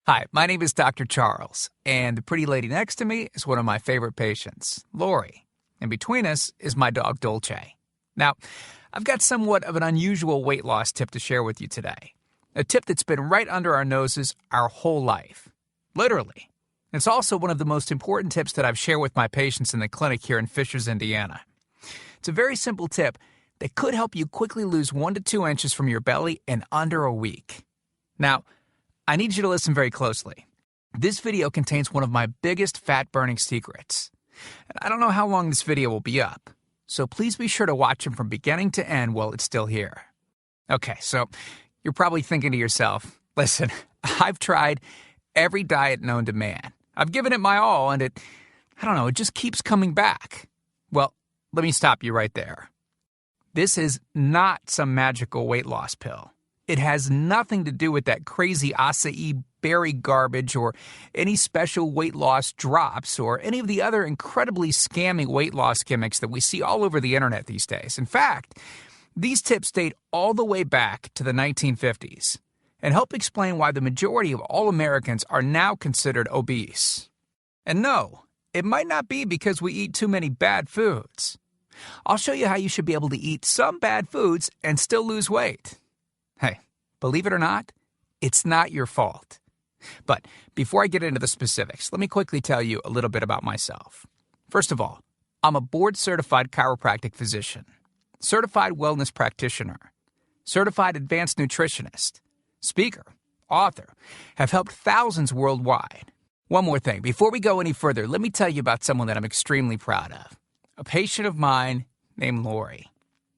Hi, my name is Dr. Charles, and the pretty lady next to me is one of my favorite patients, Lori. And between us is my dog, Dolce. Now, I've got somewhat of an unusual weight loss tip to share with you today. A tip that's been right under our noses our whole life. Literally. It's also one of the most important tips that I've shared with my patients in the clinic here in Fishers, Indiana. It's a very simple tip that could help you quickly lose 1 to 2 inches from your belly in under a week. Now, I need you to listen very closely. This video contains one of my biggest fat-burning secrets. And I don't know how long this video will be up, so please be sure to watch it from beginning to end while it's still here. Okay, so you're probably thinking to yourself, listen, I've tried every diet known to man. I've given it my all, and it just keeps coming back. Well, let me stop you right there. This is not some magical weight loss pill. It has nothing to do with that crazy acai berry garbage or any special weight loss drops or any of the other incredibly scammy weight loss gimmicks that we see all over the internet these days. In fact, these tips date all the way back to the 1950s and help explain why the majority of all Americans are now considered obese. And no, it might not be because we eat too many bad foods. I'll show you how you should be able to eat some bad foods and still lose weight. Hey, believe it or not, it's not your fault. But before I get into the specifics, let me quickly tell you a little bit about myself. First of all, I'm a board-certified chiropractic physician, certified wellness practitioner, certified advanced nutritionist, speaker, author, have helped thousands worldwide. One more thing, before we go any further, let me tell you about someone that I'm extremely proud of, a patient of mine named Lori.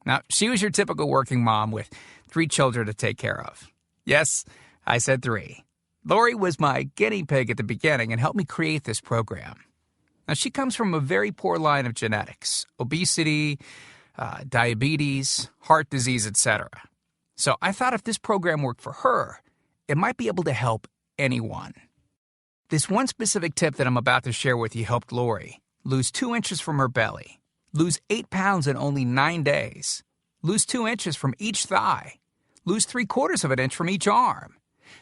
Now, she was your typical working mom with 3 children to take care of. Yes, I said 3. Lori was my guinea pig at the beginning and helped me create this program. Now, she comes from a very poor line of genetics, obesity, diabetes, heart disease, etc. So I thought if this program worked for her, it might be able to help anyone. This one specific tip that I'm about to share with you helped Lori lose 2 inches from her belly, lose 8 pounds in only 9 days, lose 2 inches from each thigh, lose 3/4 of an inch from each arm,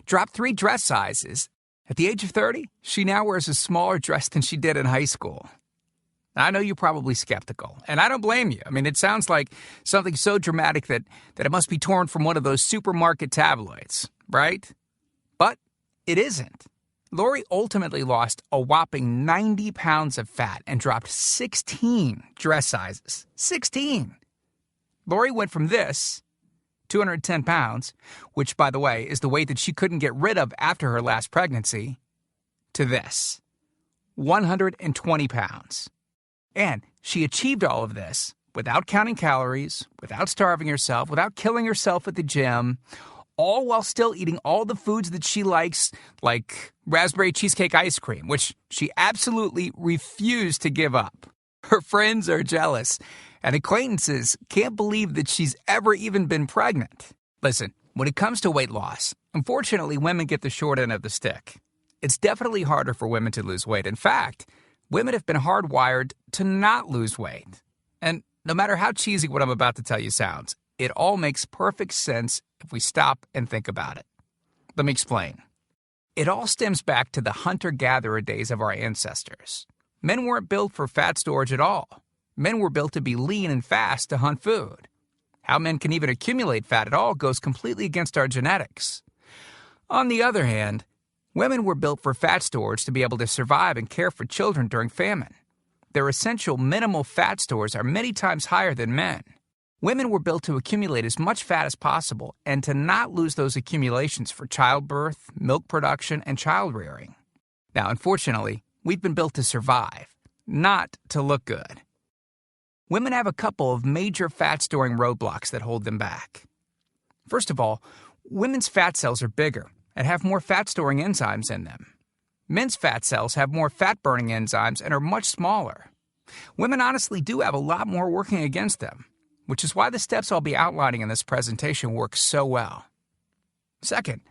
drop 3 dress sizes. At the age of 30, she now wears a smaller dress than she did in high school. I know you're probably skeptical, and I don't blame you. I mean, it sounds like something so dramatic that it must be torn from one of those supermarket tabloids, right? But it isn't. Lori ultimately lost a whopping 90 pounds of fat and dropped 16 dress sizes. 16! Lori went from this, 210 pounds, which, by the way, is the weight that she couldn't get rid of after her last pregnancy, to this, 120 pounds. And she achieved all of this without counting calories, without starving herself, without killing herself at the gym, all while still eating all the foods that she likes, like raspberry cheesecake ice cream, which she absolutely refused to give up. Her friends are jealous, and acquaintances can't believe that she's ever even been pregnant. Listen, when it comes to weight loss, unfortunately, women get the short end of the stick. It's definitely harder for women to lose weight. In fact, women have been hardwired to not lose weight. And no matter how cheesy what I'm about to tell you sounds, it all makes perfect sense if we stop and think about it. Let me explain. It all stems back to the hunter-gatherer days of our ancestors. Men weren't built for fat storage at all. Men were built to be lean and fast to hunt food. How men can even accumulate fat at all goes completely against our genetics. On the other hand, women were built for fat storage to be able to survive and care for children during famine. Their essential minimal fat stores are many times higher than men. Women were built to accumulate as much fat as possible and to not lose those accumulations for childbirth, milk production, and child rearing. Now, unfortunately, we've been built to survive, not to look good. Women have a couple of major fat-storing roadblocks that hold them back. First of all, women's fat cells are bigger and have more fat-storing enzymes in them. Men's fat cells have more fat-burning enzymes and are much smaller. Women honestly do have a lot more working against them, which is why the steps I'll be outlining in this presentation work so well. Second,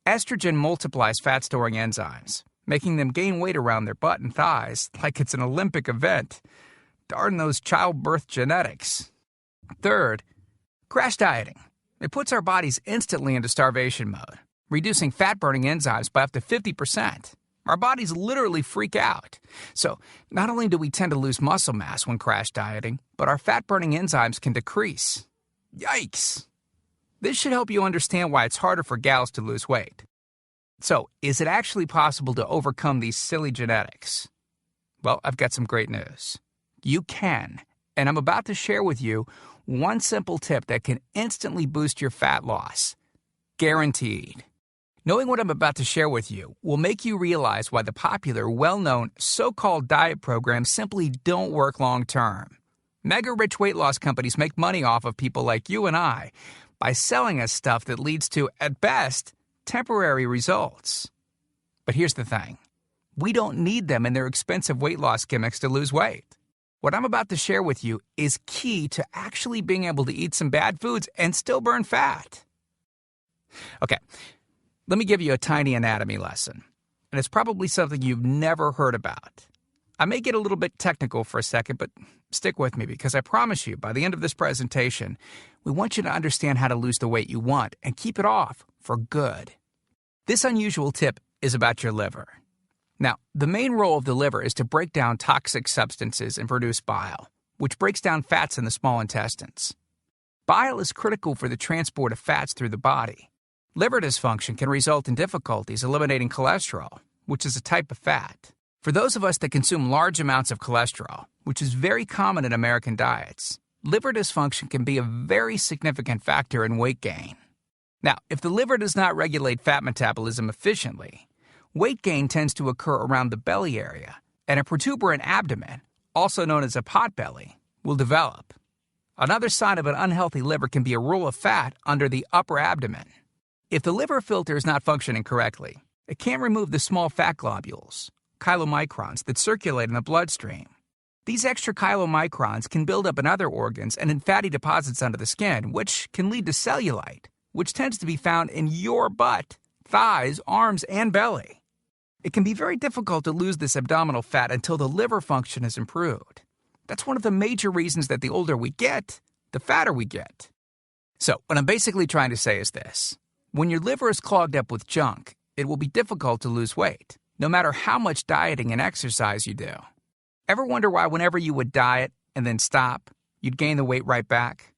estrogen multiplies fat-storing enzymes, making them gain weight around their butt and thighs like it's an Olympic event. Darn those childbirth genetics. Third, crash dieting. It puts our bodies instantly into starvation mode, reducing fat-burning enzymes by up to 50%. Our bodies literally freak out. So, not only do we tend to lose muscle mass when crash dieting, but our fat-burning enzymes can decrease. Yikes! This should help you understand why it's harder for gals to lose weight. So, is it actually possible to overcome these silly genetics? Well, I've got some great news. You can, and I'm about to share with you one simple tip that can instantly boost your fat loss. Guaranteed. Knowing what I'm about to share with you will make you realize why the popular, well-known, so-called diet programs simply don't work long-term. Mega-rich weight loss companies make money off of people like you and I by selling us stuff that leads to, at best, temporary results. But here's the thing. We don't need them in their expensive weight loss gimmicks to lose weight. What I'm about to share with you is key to actually being able to eat some bad foods and still burn fat. Okay, let me give you a tiny anatomy lesson, and it's probably something you've never heard about. I may get a little bit technical for a second, but stick with me because I promise you, by the end of this presentation, we want you to understand how to lose the weight you want and keep it off for good. This unusual tip is about your liver. Now, the main role of the liver is to break down toxic substances and produce bile, which breaks down fats in the small intestines. Bile is critical for the transport of fats through the body. Liver dysfunction can result in difficulties eliminating cholesterol, which is a type of fat. For those of us that consume large amounts of cholesterol, which is very common in American diets, liver dysfunction can be a very significant factor in weight gain. Now, if the liver does not regulate fat metabolism efficiently, weight gain tends to occur around the belly area, and a protuberant abdomen, also known as a potbelly, will develop. Another sign of an unhealthy liver can be a roll of fat under the upper abdomen. If the liver filter is not functioning correctly, it can't remove the small fat globules, chylomicrons, that circulate in the bloodstream. These extra chylomicrons can build up in other organs and in fatty deposits under the skin, which can lead to cellulite, which tends to be found in your butt, thighs, arms, and belly. It can be very difficult to lose this abdominal fat until the liver function is improved. That's one of the major reasons that the older we get, the fatter we get. So, what I'm basically trying to say is this. When your liver is clogged up with junk, it will be difficult to lose weight, no matter how much dieting and exercise you do. Ever wonder why whenever you would diet and then stop, you'd gain the weight right back?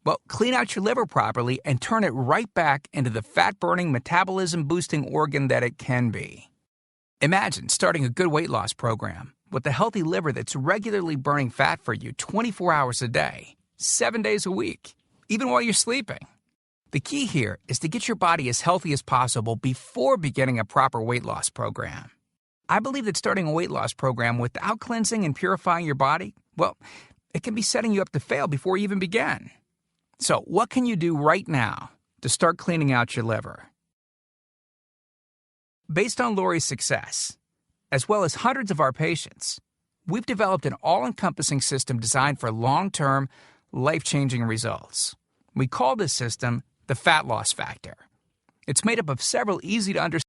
Well, clean out your liver properly and turn it right back into the fat-burning, metabolism-boosting organ that it can be. Imagine starting a good weight loss program with a healthy liver that's regularly burning fat for you 24 hours a day, 7 days a week, even while you're sleeping. The key here is to get your body as healthy as possible before beginning a proper weight loss program. I believe that starting a weight loss program without cleansing and purifying your body, well, it can be setting you up to fail before you even begin. So, what can you do right now to start cleaning out your liver? Based on Lori's success, as well as hundreds of our patients, we've developed an all-encompassing system designed for long-term, life-changing results. We call this system the Fat Loss Factor. It's made up of several easy-to-understand